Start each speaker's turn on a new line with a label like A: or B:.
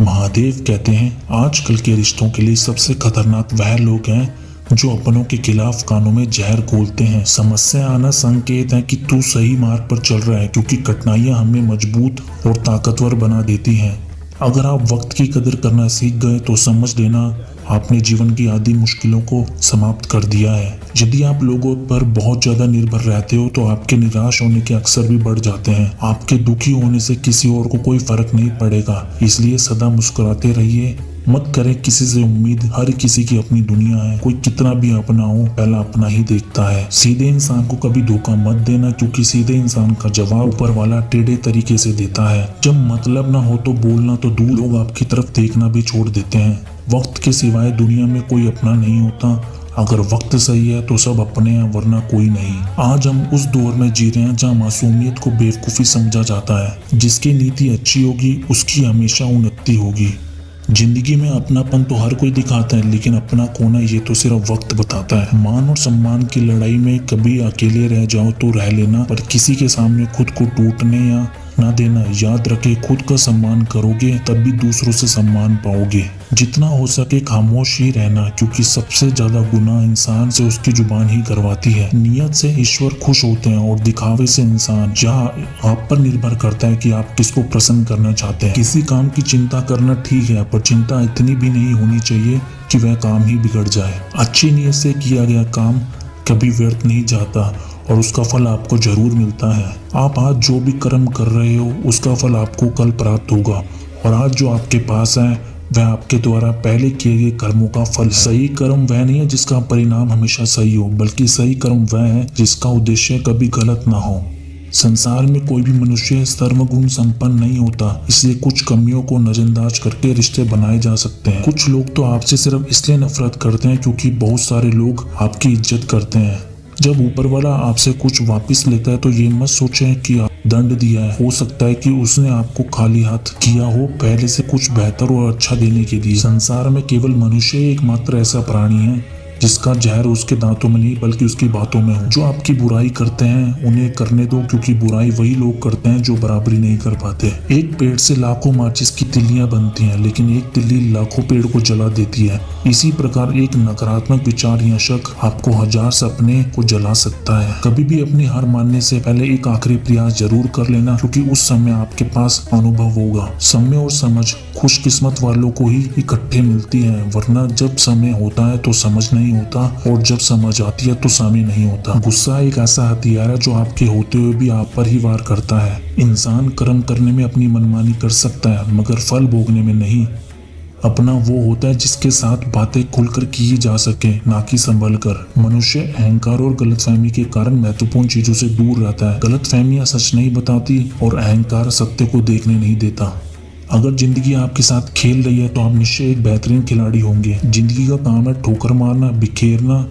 A: महादेव कहते हैं आजकल के रिश्तों के लिए सबसे खतरनाक वह लोग हैं जो अपनों के खिलाफ कानों में जहर घोलते हैं। समस्या आना संकेत है कि तू सही मार्ग पर चल रहा है, क्योंकि कठिनाइयां हमें मजबूत और ताकतवर बना देती हैं। अगर आप वक्त की कदर करना सीख गए तो समझ लेना आपने जीवन की आधी मुश्किलों को समाप्त कर दिया है। यदि आप लोगों पर बहुत ज्यादा निर्भर रहते हो तो आपके निराश होने के अक्सर भी बढ़ जाते हैं। आपके दुखी होने से किसी और को कोई फर्क नहीं पड़ेगा, इसलिए सदा मुस्कुराते रहिए। मत करें किसी से उम्मीद, हर किसी की अपनी दुनिया है। कोई कितना भी अपना हो, पहला अपना ही देखता है। सीधे इंसान को कभी धोखा मत देना, क्योंकि सीधे इंसान का जवाब ऊपर वाला टेढ़े तरीके से देता है। जब मतलब ना हो तो बोलना तो दूर, लोग आपकी तरफ देखना भी छोड़ देते हैं। वक्त के सिवाय दुनिया में कोई अपना नहीं होता। अगर वक्त सही है तो सब अपने हैं, वरना कोई नहीं। आज हम उस दौर में जी रहे हैं जहाँ मासूमियत को बेवकूफ़ी समझा जाता है। जिसकी नीति अच्छी होगी उसकी हमेशा उन्नति होगी। जिंदगी में अपनापन तो हर कोई दिखाता है, लेकिन अपना खोना ये तो सिर्फ वक्त बताता है। मान और सम्मान की लड़ाई में कभी अकेले रह जाओ तो रह लेना, पर किसी के सामने खुद को टूटने या ना देना। याद रखे, खुद का सम्मान करोगे तभी दूसरों से सम्मान पाओगे। जितना हो सके खामोश ही रहना, क्योंकि सबसे ज्यादा गुनाह इंसान से उसकी जुबान ही करवाती है। नियत से ईश्वर खुश होते हैं और दिखावे से इंसान। जहाँ आप पर निर्भर करता है कि आप किसको प्रसन्न करना चाहते हैं। किसी काम की चिंता करना ठीक है, पर चिंता इतनी भी नहीं होनी चाहिए कि वह काम ही बिगड़ जाए। अच्छी नीयत से किया गया काम कभी व्यर्थ नहीं जाता और उसका फल आपको जरूर मिलता है। आप आज जो भी कर्म कर रहे हो उसका फल आपको कल प्राप्त होगा, और आज जो आपके पास है वह आपके द्वारा पहले किए गए कर्मों का फल। सही कर्म वह नहीं है जिसका परिणाम हमेशा सही हो, बल्कि सही कर्म वह है जिसका उद्देश्य कभी गलत ना हो। संसार में कोई भी मनुष्य सर्वगुण संपन्न नहीं होता, इसलिए कुछ कमियों को नजरअंदाज करके रिश्ते बनाए जा सकते हैं। कुछ लोग तो आपसे सिर्फ इसलिए नफरत करते हैं क्योंकि बहुत सारे लोग आपकी इज्जत करते हैं। जब ऊपर वाला आपसे कुछ वापस लेता है तो ये मत सोचें कि आप दंड दिया है। हो सकता है कि उसने आपको खाली हाथ किया हो, पहले से कुछ बेहतर और अच्छा देने के लिए। संसार में केवल मनुष्य ही एकमात्र ऐसा प्राणी है जिसका जहर उसके दांतों में नहीं बल्कि उसकी बातों में हो। जो आपकी बुराई करते हैं उन्हें करने दो, क्योंकि बुराई वही लोग करते हैं जो बराबरी नहीं कर पाते। एक पेड़ से लाखों माचिस की तिल्लियां बनती हैं, लेकिन एक तिल्ली लाखों पेड़ को जला देती है। इसी प्रकार एक नकारात्मक विचार या शक आपको हजार सपने को जला सकता है। कभी भी अपनी हार मानने से पहले एक आखिरी प्रयास जरूर कर लेना, क्योंकि उस समय आपके पास अनुभव होगा। समय और समझ खुशकिस्मत वालों को ही इकट्ठे मिलती है, वरना जब समय होता है तो समझ नहीं होता, और जब समझ आती है तो समय नहीं होता। गुस्सा एक ऐसा हथियार है जो आपके होते हुए भी आप पर ही वार करता है। इंसान कर्म करने में अपनी मनमानी कर सकता है, मगर फल भोगने में नहीं। अपना वो होता है जिसके साथ बातें खुलकर की जा सके, ना कि संभल कर। मनुष्य अहंकार और गलतफहमी के कारण महत्वपूर्ण चीजों से दूर रहता है। गलतफहमियां सच नहीं बताती और अहंकार सत्य को देखने नहीं देता। अगर जिंदगी आपके साथ खेल रही है तो आप निश्चय एक बेहतरीन खिलाड़ी होंगे। जिंदगी का काम है ठोकर मारना, बिखेरना